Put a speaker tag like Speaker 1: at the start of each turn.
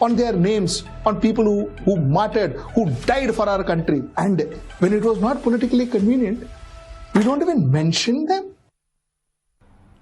Speaker 1: on their names, on people who martyred, who died for our country. And when it was not politically convenient, we don't even mention them.